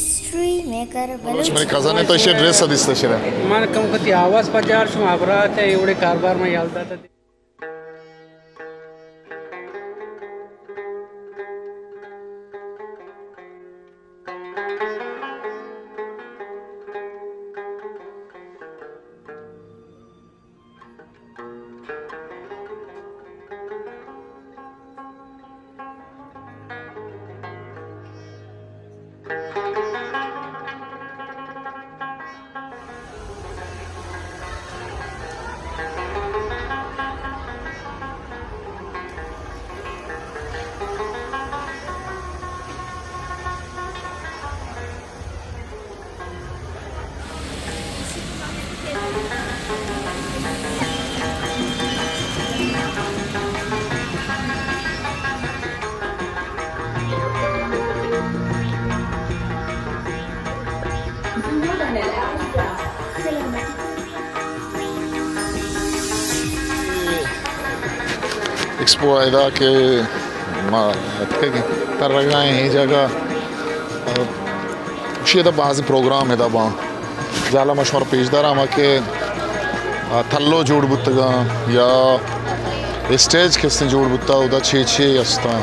history maker मेरे कझन आहे तो अशी ड्रेस दिसतं शिरा मला कमकती आवाज पाजार शो आबरा त्या एवढे कारभार मध्ये यालता तर एक्सपो आयदा के तरगा ही जगह शी बाज़ प्रोग्राम है बा जाला मशहूर पेशदार के थल्लो जोड़ बुतगा या स्टेज किसने जोड़ बुता उदा छे छे अस्ता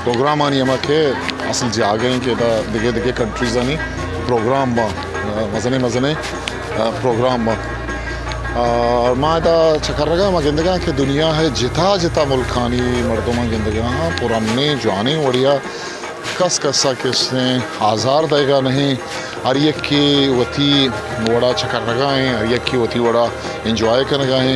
प्रोग्राम आनी के असल जागे के दिगे दिगे कंट्रीज आनी प्रोग्राम बा मजने मजने प्रोग्राम बा और माँ दा चकरगा माँ गिंदगा कि दुनिया है जिता जिता मुल्कानी मर्दों गिंदगा पुराने जवानी वड़िया कस कसा किसने आज़ार देगा नहीं हर एक की वती वड़ा चकरगा है हर एक की वती वड़ा इंजॉय करगा है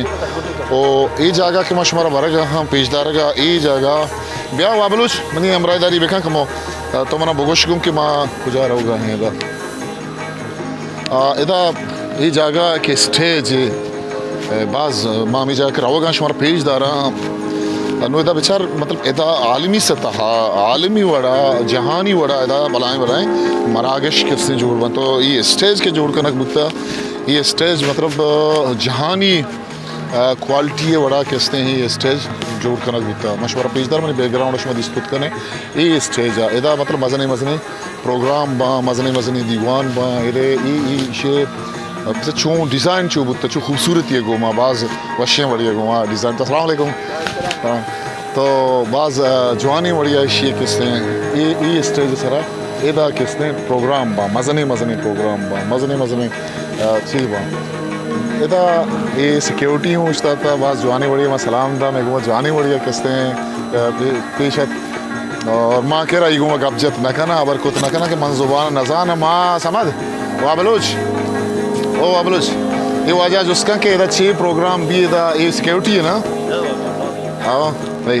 और ये जगह के मशमारा भरगा हाँ पेशदारगा ये जगह ब्याह वाबलुच मनी अमरादारी बेखा कमो तो मना बोगोश गुम कि माँ गुजार होगा है इदा ये जगह के स्टेज बाज़ मामी जाकर आओगा शुमार पेज दारा अनुदा बेचार मतलब इदा आलमी सतह आलमी वड़ा जहानी वड़ा इदा बलाएं बलाएं मरागश किसने जोड़ बन तो ये स्टेज के जोड़ कनक बुता ये स्टेज मतलब जहानी क्वालिटी वड़ा किसने ही ये स्टेज जोड़ कनक बुता मशवरा पेजदार मैंने बैकग्राउंड उसमें दिस्तुत कने ये स्टेज आ इदा मतलब मजने मजने प्रोग्राम बा मजने मजने दीवान बा इधे ये शे बस चूँ डिज़ाइन चूँ बुत चूँ खूबसूरत ये गोमा बाज़ वशें बढ़िया गोमा डिज़ाइन तो अस्सलाम वालेकुम तो बाज़ जवानी बढ़िया ये किसने ये स्टेज सरा इदा किसने प्रोग्राम बा मजने मजने प्रोग्राम बा मजने मजने चीज़ बा इदा ये सिक्योरिटी हूँ उस्ता था बाज़ जवानी बढ़िया मैं सलाम था मैं गोमा जवानी बढ़िया किसने पेशत और माँ कह रहा गोमा गबजत न करना अबर कुछ न करना कि मंजुबान नजान माँ समझ वाबलूच ओ अबलुज ये वजह जिसका के इधर छः प्रोग्राम भी इधर ये सिक्योरिटी है ना आओ भाई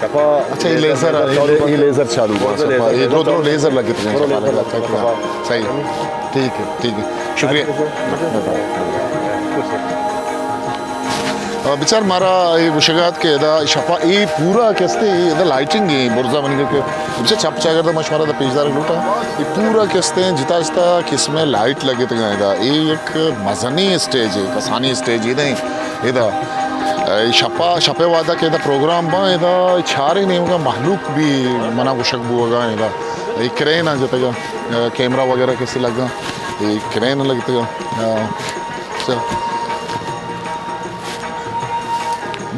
शफा अच्छा ये लेज़र चालू हुआ ये दो लेज़र लगे थे सही ठीक है शुक्रिया बिचार मारा ये मुशगात के इदा शफा ये पूरा कैसे इधर लाइटिंग है बुर्जा बन के बिचार छप चागर तो मशवरा था पेशदार लूटा ये पूरा कैसे जिता जिता किसमें लाइट लगे थे इधर ये एक मजनी स्टेज है कसानी स्टेज इधर इधर शपे वादा के इधर प्रोग्राम बा इधर छारे नहीं होगा महलूक भी मना कुशक होगा इधर ये क्रेन आ जाता कैमरा वगैरह कैसे लगा ये क्रेन लगता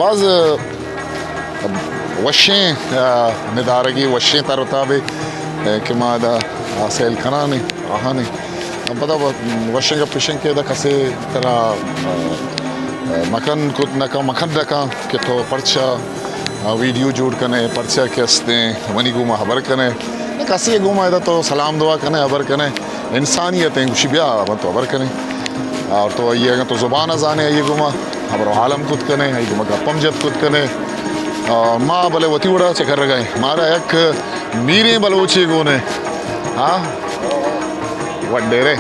बाज़ वशें निदारगी वशें तरताबे कि मादा सेल खना नहीं आहा नहीं पता वशें का पिशें के दा कसे तरह मकन कुछ नका मखन रखा कि तो पर्चा वीडियो जोड़ कने पर्चा कैसते वनी गुमा खबर कने कसे गुमा इधर तो सलाम दुआ कने खबर कने इंसानियत है कुछ भी तो खबर कने और तो ये तो ज़ुबान अजाने ये गुमा खबर आलम कुछ कने ये गुमा गप्पम जब कुछ कने माँ भले वती उड़ा चकर गए मारा एक मीरे बलोची गोने हाँ वड्डेरे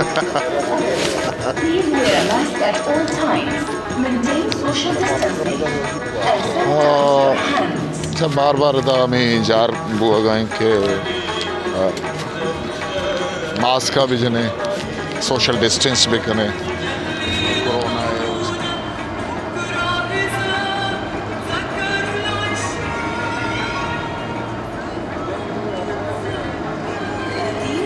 Please wear a mask at all times. Maintain social distancing. And sanitize your hands. अच्छा बार बार दा में जार बुआ गए के मास्क का भी जने सोशल डिस्टेंस भी कने कोरोना है 30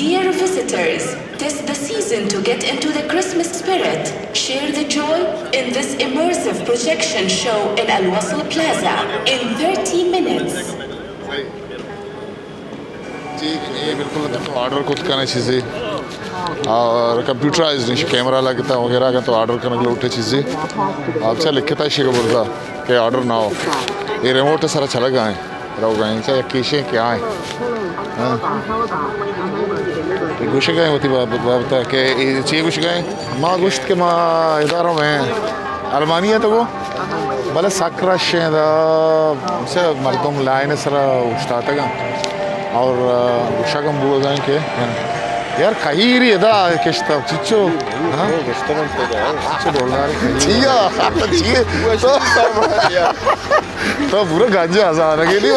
Dear visitors, tis the season to get into the Christmas spirit. Share the joy in this immersive projection show in Al Wasl Plaza in 30 minutes. जी ये बिल्कुल तो ऑर्डर कुछ करने चीज़ें और कंप्यूटराइज्ड नहीं कैमरा लगता वगैरह का तो ऑर्डर करने के लिए उठे चीज़ें आप चल लिखे था इसी का बोलता कि ऑर्डर ना हो ये रिमोट सारा चला गए रहो गए चाहे किसे क्या है गुश गए होती बात कि चाहिए गुश गए माँ गुश्त के माँ इदारों में अलमानिया तो वो भले सक्रा शेदा से मर्दों लाइन सरा उस्ताता का और गुशागम बुआ गए के यार कहीं रही था किश्ता चिच्चो हाँ किश्ता में तो चिच्चो डॉलर चिया चिया तो पूरा गांजा आसान है कि नहीं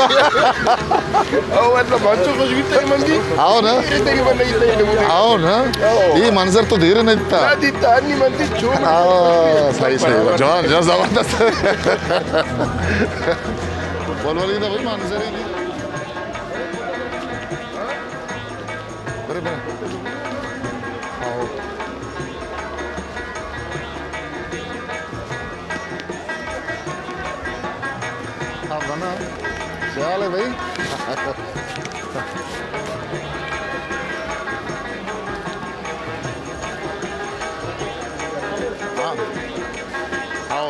ओ मतलब बच्चों को भी तक मंदी आओ ना आओ ना ये मंजर तो देर नहीं था दिता नहीं मंदी जो सही सही जवान जवान जबरदस्त बोल बोल इधर भाई मंजर ही नहीं बड़े बड़े आओ हाँ बना क्या है भाई हाँ आओ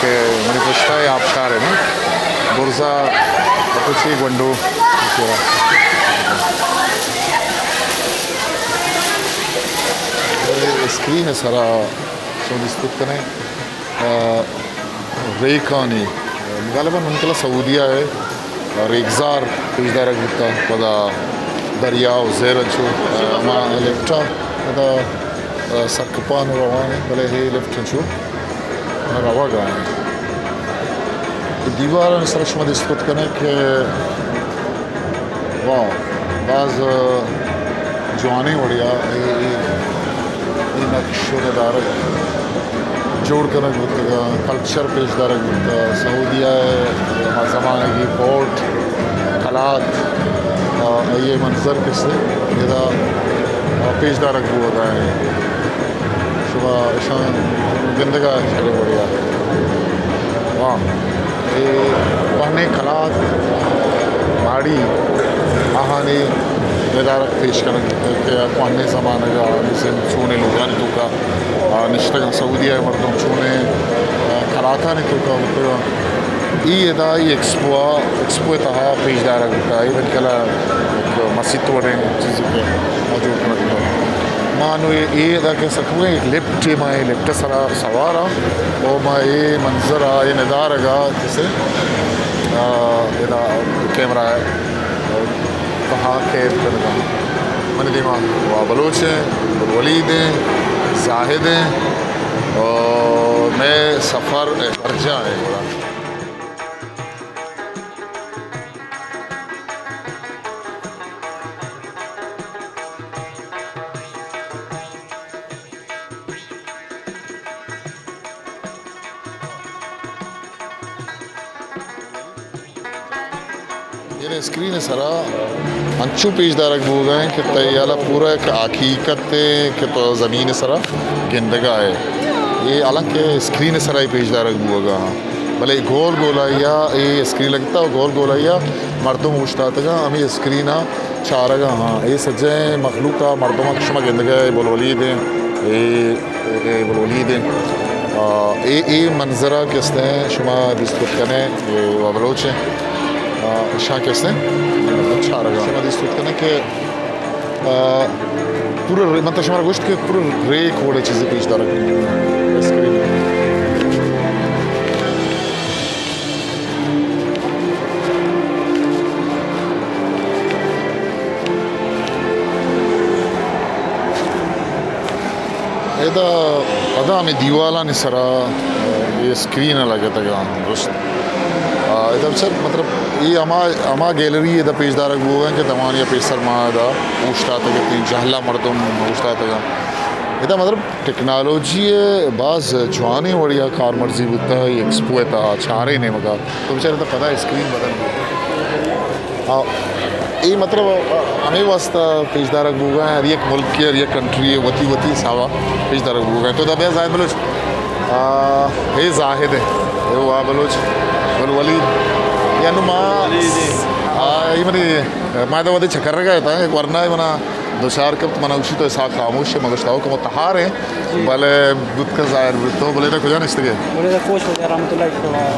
che manifestai a Apshare, no? Borza, Apuchi, Gwandu, screen है सारा सो डिस्प्यूट करें रेकानी गालिबा उनके सऊदिया है और एकजार पेशदार गुप्ता पदा दरिया ज़ेरचू मा लेफ्टा पदा सरकपान रवाने भले हे लेफ्ट चू रवा गए दीवार सर शुमा डिस्प्यूट करें कि वाह बाज जवानी बढ़िया नक्शोदार जोड़ कर कल्चर पेशदार सऊदिया ज़माने की पोर्ट हालात ये मंजर किससे इधर पेशदार होता है सुबह शाम गंदगा चले बढ़िया वाह ये पहने हालात गाड़ी आहानी निदारक पेश करने के अने ज़माने का छूने लुगान तो का निश्चित सऊदिया मर्दों छूने खलाता ने तो का ये दा ये एक्सपो तहा पेशदार होता है इवन कला मस्जिद वड़े चीज़ के मौजूद करते मानो ये दा के सकूँ एक लिफ्ट माए लिफ्ट सरा सवारा और माँ ये मंजर आ ये निदार का जैसे ये दा कैमरा है कहाँ कैद करना मैंने दिमाग वह बलोच हैं वलीद हैं जाहिद हैं और मैं सफ़र अर्जा है बड़ा Yine screen sara anchu page darak boga hai कि तैयाला पूरा एक हकीकत है कि तो ज़मीन सरा गिंदगा है ये हालांकि स्क्रीन सरा ही पेज दारक बोगा भले गोल गोलाइया ये स्क्रीन लगता है गोल गोलाइया मर्दों उछता तक हमें स्क्रीन चारगा हाँ ये सज्जे मखलूका मर्दों कशमा गिंदगा है बोलवली दे ये बोलवली दे ये मंजरा किसने शुमा डिस्कस करने ये वाबलोच है शाह कैसे अच्छा रहा शुमा डिस्कस करने के पूरा मतलब शुमारा गोश्त के पूरा रे कोड़े चीज़ें पेश दार स्क्रीन इधर अदा में दीवाला ने सरा ये स्क्रीन लगे तक गोश्त इधर सर मतलब ये अमा गैलरी इधर पेशदारक वो है कि तमानिया पेशर मादा पूछता था कि तीन जहला मर्दम पूछता था इधर मतलब टेक्नोलॉजी बाज जवानी बढ़िया कार मर्जी बुता है एक्सपो था चारे ने मगा तो बेचारे तो पता है स्क्रीन बदल हाँ ये मतलब हमें वास्ता पेशदारक बुगा है एक मुल्क की एक कंट्री है वती वती सावा पेशदारक बुगा है तो तब जाहिद बलोच हे जाहिद है वो आ बलोच वली या नुमा ये मरी मैं तो वही चक्कर रखा था एक वरना है मना दो चार कप मना उसी तो ऐसा खामोश है मगर ताऊ को मतहार है भले दूध का जाहिर तो बोले तो कुछ नहीं बोले तो कोच हो गया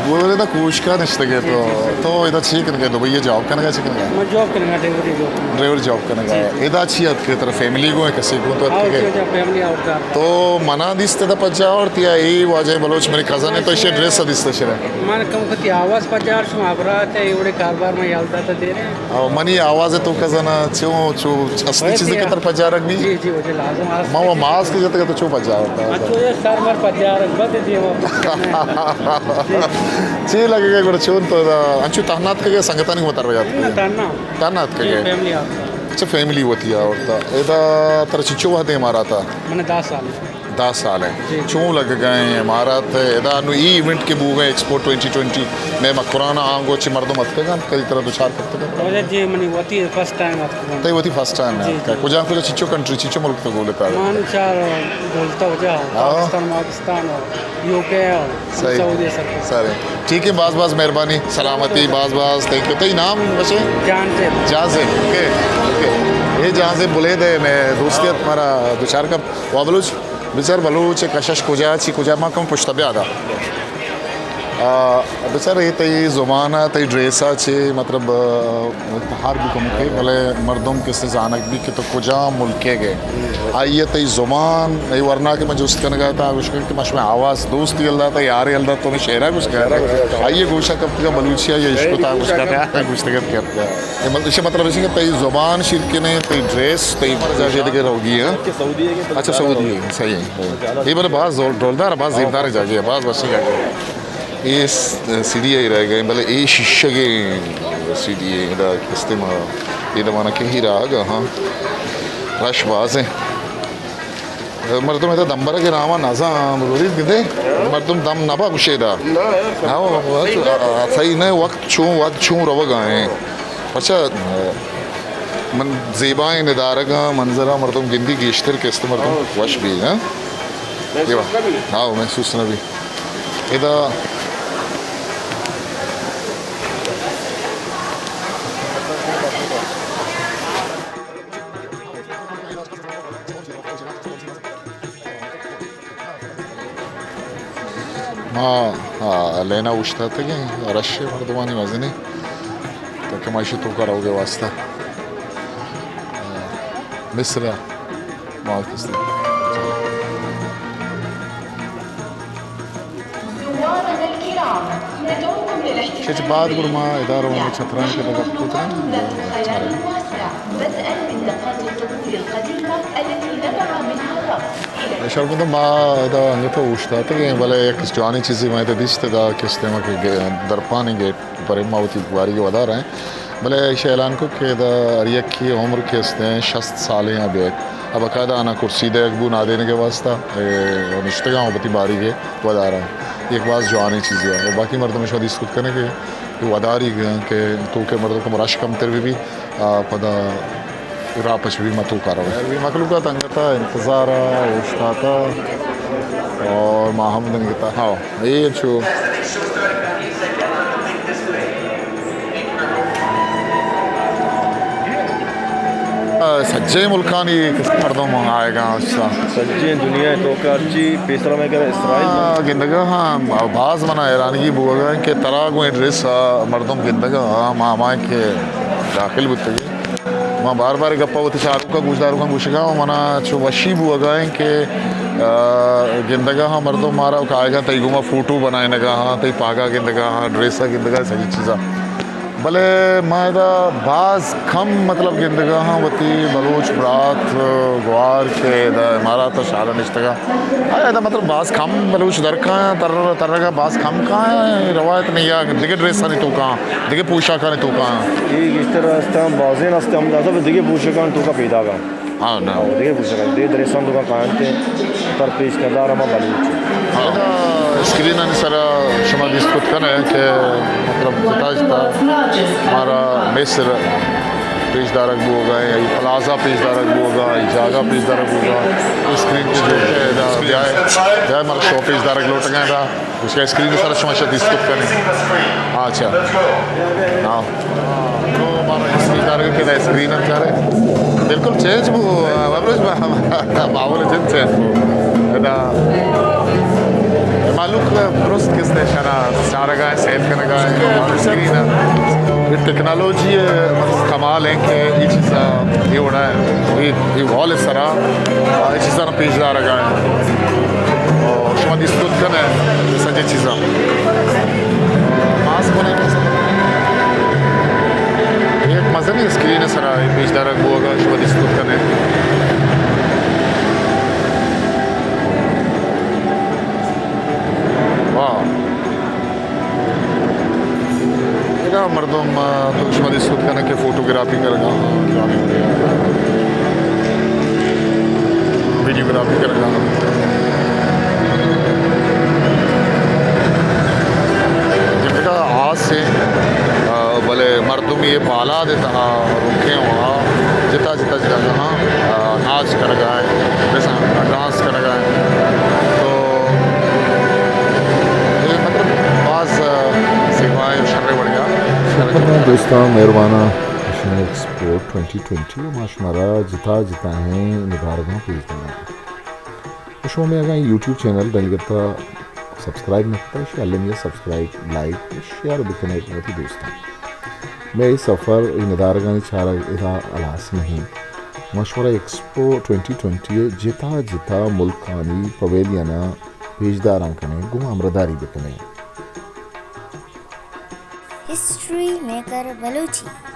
बोले तो कोच का नहीं तो इधर ठीक है तो भैया जॉब करने का चिकन मैं जॉब करूँगा ड्राइवर जॉब करने का इधर अच्छी है की तरह फैमिली को है किसी को तो फैमिली आउट तो मना दिसते था पच्चा और तिया यही वाजे बलोच मेरी कज़न है तो इसे ड्रेस दिसते शिरा मैंने कम कती आवाज़ पचार शुमाबरा थे एवढे कारभार में यालता था दे रहे मनी आवाज़ है तो कज़न चो चो असली चीज़ें की तरफ पच्चा रख भी जी जी वजह लाजम माँ मास्क के जगह तो चो पच्चा होता है अच्छा ये कारभार पचार बद दिए ची लगेगा गुड़ चोन तो अंचु ताहनात के संगता नहीं होता रहा ताहनात के फैमिली आता अच्छा फैमिली होती है और इधर तरह चिचो हते हमारा था मैंने 10 साल है चों लग गए हैं इमारत इदा नु ई इवेंट के बूगे एक्सपो 2020 मैं मकुराना आंगो ची मर्दों मत का कई तरह दो चार करते हैं वजह जी मनी होती है फर्स्ट टाइम आता तई होती फर्स्ट टाइम है कुछ जान कुछ चिचो कंट्री चिचो मुल्क तो बोले पाए मान चार बोलता हो जा पाकिस्तान यूके सऊदी सब सारे ठीक है बाज मेहरबानी सलामती बाज थैंक यू तई नाम वैसे जान से ओके ये जहाँ से बोले थे मैं दोस्ती हमारा दो चार का वाबलूच बिचार बलूच कशश कुजा माँ कम पुछता भी आधा बेचार ये तई ज़ुबाना तई ड्रेसा छे मतलब हार भी कम के भले मर्दों के से जानक भी कि तो कुजा मुल्के गए आइए तई ज़ुबान ये वरना के मैं जुस्त करने गया था उसके कि मश में आवाज़ दोस्त यल्दा था यार यल्दा तो मैं शहरा कुछ कह रहा आइए गोशा कब का बलूचिया ये इश्क था कुछ कहता है कुछ तक कहता है इसे मतलब इसी कि तई ज़ुबान शिरके ने तई ड्रेस तई जाके देखे रहोगी है अच्छा सऊदी है सही है ये बोले बाज डोलदार बाज ज़िम्मेदार जाके बाज बच्चे जाके ये सीढ़ी ही रह गए भले ये शीशे के सीढ़ी है इस्तेमाल ये दमाना के ही रहा हाँ रश बाज है मर्दुम इधर दम्बर के नामा नाजा बोली किधे मर्दुम दम नबा कुशेदा हाँ सही नहीं वक्त छूं रव गए अच्छा मन ज़ेबाएं निदार का मंजरा मर्दुम गिंदी गेश्तर के मर्दुम वश भी है ये हाँ महसूस न भी इधर हाँ लेना उछता था कि रश मर्दमानी वजनी तो कमाइशी तो करोगे वास्ता मिस्र पाकिस्तान कुछ बाद गुरमा इदारों में छतरान के लगा पुत्र शर्म तो माँ इधर अंगे तो उछता था कि भले एक जवानी चीज़ें मैं तो दिखते था किस तरह के दरपानी गेट पर मावती बारी के बता रहे हैं भले शैलान को के इधर की उम्र के इसने 60 साल यहाँ बैठ अब अकायदा आना कुर्सी दे अकबू ना देने के वास्ता निश्ते गाँव बती बारी के बता रहा है एक बात जवानी चीज़ें है और बाकी मर्द में शादी इसको करने के वदारी के तो के मर्द को मराश कम तेरे भी पदा रापच भी मतू करो भी मखलूका तंगता इंतज़ार उस्ताता और माहम दंगता हाँ ये जो सज्जे मुल्कानी किस मर्दों आएगा उसका सज्जे दुनिया तो कार्ची पेसरा में कर इसराइल गिंदगा हाँ बाज मना ईरानी बुआ के तरह को ड्रेस मर्दों गिंदगा मामा के दाखिल बुते माँ बार बार गप्पा होती शाहरुख का गुजदारों का गुशगा मना जो वशी बुआ के गिंदगा हाँ मर्दों मारा आएगा तई गुमा फोटो बनाए नगा हाँ तई पागा गिंदगा हाँ ड्रेसा गिंदगा सही चीज़ा भले मायदा बाज कम मतलब गिंदगा हाँ वती बलूच बरात ग्वार के हमारा तो शाला निश्तगा आया मतलब बाज कम बलूच दर का तर का बाज कम का है रवायत नहीं है दिखे ड्रेस नहीं तो कहाँ दिखे पोशाक नहीं तो कहाँ एक इस तरह रास्ता बाजे रास्ते हम दादा दिखे पोशाक तो का पैदा का हाँ ना दिखे पोशाक दे ड्रेसा तो का कांते तर पेश करदार हम बलूच स्क्रीन अनुसार शमा डिस्कस करें कि मतलब जता हमारा मिस्र पेशदारक भी होगा या प्लाजा पेशदारक भी होगा जागा पेशदारक होगा स्क्रीन पे जो है हमारा शो पेशदारक लौट गया था उसका स्क्रीन सारा शमा डिस्कस करें अच्छा हाँ तो हमारा पेशदारक के स्क्रीन हम चाह रहे बिल्कुल चेंज वो माहौल चेंज वो मालूक दुरुस्त किसने शना सारा गाय सेल करने गाय स्क्रीन टेक्नोलॉजी कमाल है कि ये चीज़ ये हो रहा है ये वॉल इस तरह ये चीज़ ना पेशदार गाय और शुमादी स्तुत करने सच्ची चीज़ा मास्क होने एक मज़ा नहीं स्क्रीन है सारा पेशदार वो होगा शुमादी स्तुत करने मर्दों तो शुमादी सूद करने के फोटोग्राफी करेगा वीडियोग्राफी करेगा जिनका आज से भले मर्दों में ये पाला देता रुके वहाँ जिता जिता जिता हाँ नाच करेगा जैसा डांस करेगा तो ये मतलब बाज़ सेवाएं शर्रे बढ़ गया दोस्तों मेहरबाना एक्सपोर्ट 2020 माशमारा जिता जिता हैं निगारगा पेज शो में अगर यूट्यूब चैनल दलगता सब्सक्राइब नकता शालमिया सब्सक्राइब लाइक शेयर बिकने होती दोस्तों मैं इस सफ़र निदारगा चारा इधा अलास नहीं मशवरा एक्सपो 2020 जिता जिता मुल्कानी पवेलियना पेजदार कने गुमामरदारी बिकने History Maker Baluchi